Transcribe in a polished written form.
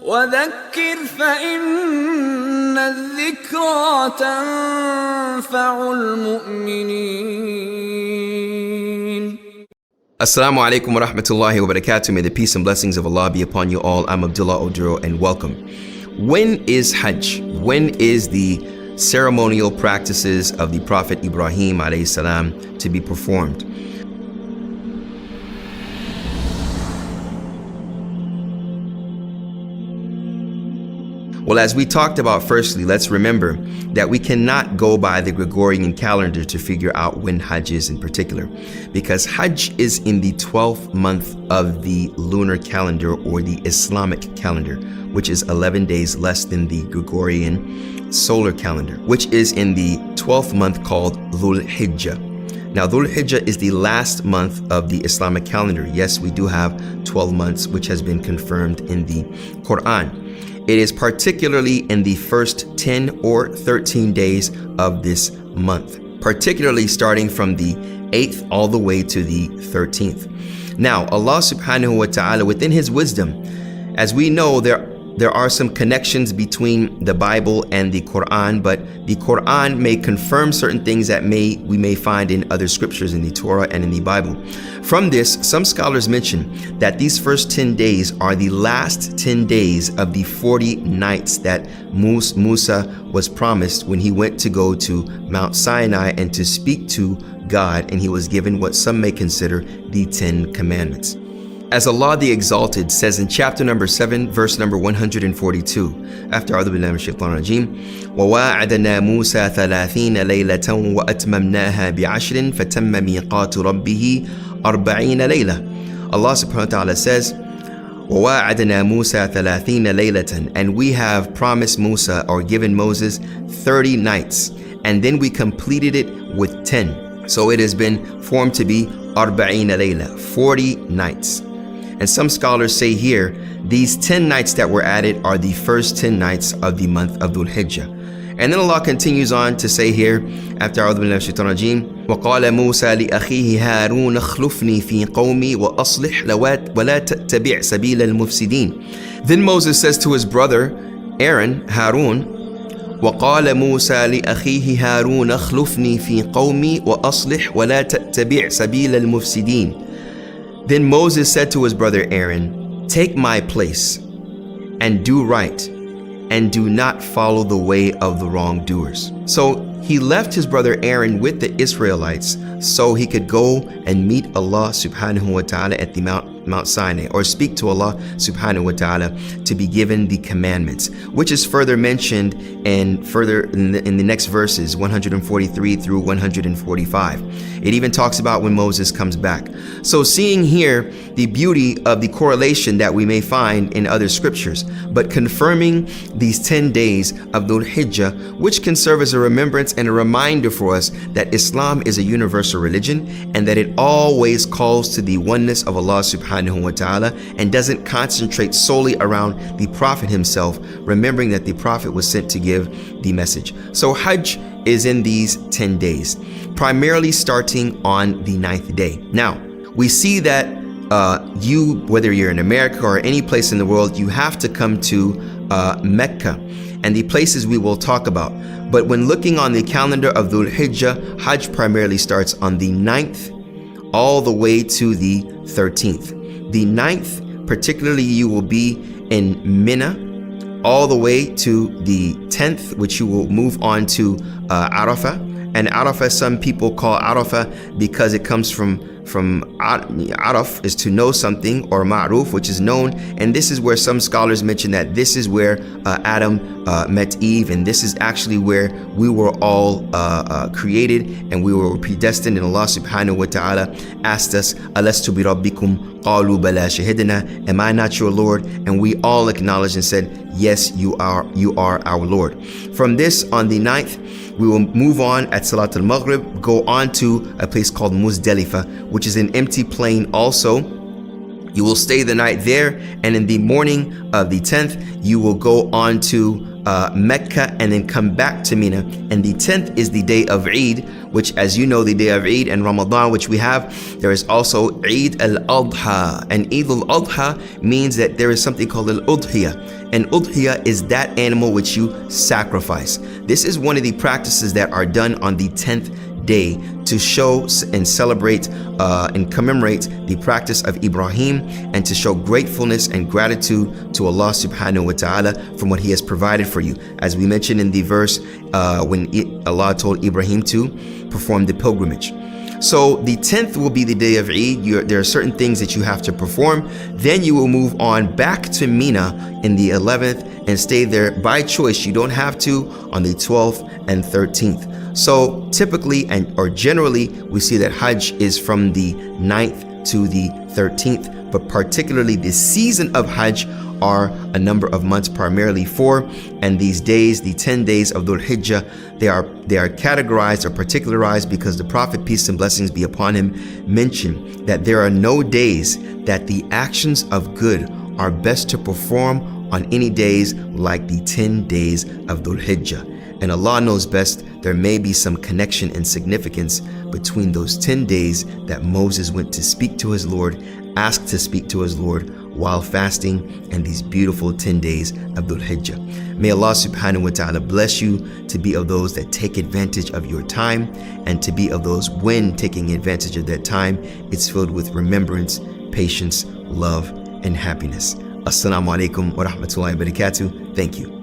وذكر فإن الذكرى تنفع المؤمنين. Assalamu alaikum wa rahmatullahi wa barakatuh. May the peace and blessings of Allah be upon you all. I'm Abdullah Oduro and welcome. When is Hajj? When is the ceremonial practices of the Prophet Ibrahim alayhi salam to be performed? Well, as we talked about, firstly, let's remember that we cannot go by the Gregorian calendar to figure out when Hajj is in particular, because Hajj is in the 12th month of the lunar calendar or the Islamic calendar, which is 11 days less than the Gregorian solar calendar, which is in the 12th month called Dhul Hijjah. Now, Dhul Hijjah is the last month of the Islamic calendar. Yes, we do have 12 months, which has been confirmed in the Qur'an. It is particularly in the first 10 or 13 days of this month, particularly starting from the 8th all the way to the 13th. Now, Allah subhanahu wa ta'ala, within His wisdom, as we know, there are some connections between the Bible and the Qur'an, but the Qur'an may confirm certain things that we may find in other scriptures in the Torah and in the Bible. From this, some scholars mention that these first 10 days are the last 10 days of the 40 nights that Musa was promised when he went to go to Mount Sinai and to speak to God, and he was given what some may consider the 10 commandments. As Allah the Exalted says in chapter number 7, verse number 142, after A'udhu Billahi Minash Shaitanir Rajeem, وَوَاعَدْنَا مُوسَى 30 لَيْلَةً وَأَتْمَمْنَاهَا بِعَشْرٍ فَتَمَّ مِيقَاتُ رَبِّهِ 40 لَيْلَةً. Allah subhanahu wa ta'ala says, وَوَاعَدْنَا مُوسَى 30 لَيْلَةً, and we have promised Musa, or given Moses, 30 nights, and then we completed it with 10. So it has been formed to be 40 layla, 40 nights. And some scholars say here, these 10 nights that were added are the first 10 nights of the month of Dhul Hijjah. And then Allah continues on to say here, after A'udhu Billahi Minash Shaitanir Rajeem, وَقَالَ مُوسَى لِأَخِيهِ هَارُونَ اخْلُفْنِي فِي قَوْمِي وَأَصْلِحْ وَلَا تَتَّبِعْ سَبِيلَ الْمُفْسِدِينَ. Then Moses says to his brother Aaron, Harun, وقال موسى لأخيه هارون اخلفني في قومي وأصلح ولا تتبع سبيل المفسدين. Then Moses said to his brother Aaron, take my place and do right, and do not follow the way of the wrongdoers. So he left his brother Aaron with the Israelites so he could go and meet Allah subhanahu wa ta'ala at the Mount Sinai, or speak to Allah subhanahu wa ta'ala to be given the commandments, which is further mentioned and further in the next verses 143 through 145. It even talks about when Moses comes back. So seeing here the beauty of the correlation that we may find in other scriptures, but confirming these 10 days of Dhul Hijjah, which can serve as a remembrance and a reminder for us that Islam is a universal religion and that it always calls to the oneness of Allah subhanahu wa ta'ala and doesn't concentrate solely around the Prophet himself, remembering that the Prophet was sent to give the message. So Hajj is in these 10 days, primarily starting on the 9th day. Now, we see that whether you're in America or any place in the world, you have to come to Mecca and the places we will talk about. But when looking on the calendar of Dhul Hijjah, Hajj primarily starts on the 9th all the way to the 13th. The 9th, particularly, you will be in Mina all the way to the 10th, which you will move on to Arafah. And Arafah, some people call Arafah because it comes from Araf is to know something, or Ma'ruf, which is known. And this is where some scholars mention that this is where Adam met Eve, and this is actually where we were all created and we were predestined. And Allah subhanahu wa ta'ala asked us, Alastu bi rabbikum? Qalu bala shahidna. Am I not your Lord? And we all acknowledged and said, yes, you are our Lord. From this, on the 9th, we will move on at Salat al-Maghrib, go on to a place called Muzdalifah, which is an empty plain also. You will stay the night there, and in the morning of the 10th, you will go on to Mecca and then come back to Mina. And the 10th is the day of Eid, which, as you know, the day of Eid and Ramadan, which we have, there is also Eid al-Adha. And Eid al-Adha means that there is something called al-Udhiyah. And udhiyah is that animal which you sacrifice. This is one of the practices that are done on the 10th day to show and celebrate and commemorate the practice of Ibrahim, and to show gratefulness and gratitude to Allah subhanahu wa ta'ala from what He has provided for you. As we mentioned in the verse when Allah told Ibrahim to perform the pilgrimage. So the 10th will be the day of Eid. There are certain things that you have to perform. Then you will move on back to Mina in the 11th and stay there by choice. You don't have to on the 12th and 13th. So typically or generally, we see that Hajj is from the 9th to the 13th, but particularly the season of Hajj are a number of months, primarily 4, and these days, the 10 days of Dhul Hijjah, they are categorized or particularized because the Prophet, peace and blessings be upon him, mentioned that there are no days that the actions of good are best to perform on any days like the 10 days of Dhul Hijjah. And Allah knows best. There may be some connection and significance between those 10 days that Moses went to speak to his Lord, asked to speak to his Lord while fasting, and these beautiful 10 days of Dhul Hijjah. May Allah subhanahu wa ta'ala bless you to be of those that take advantage of your time, and to be of those when taking advantage of that time, it's filled with remembrance, patience, love, and happiness. Assalamu alaikum wa rahmatullahi wa barakatuh. Thank you.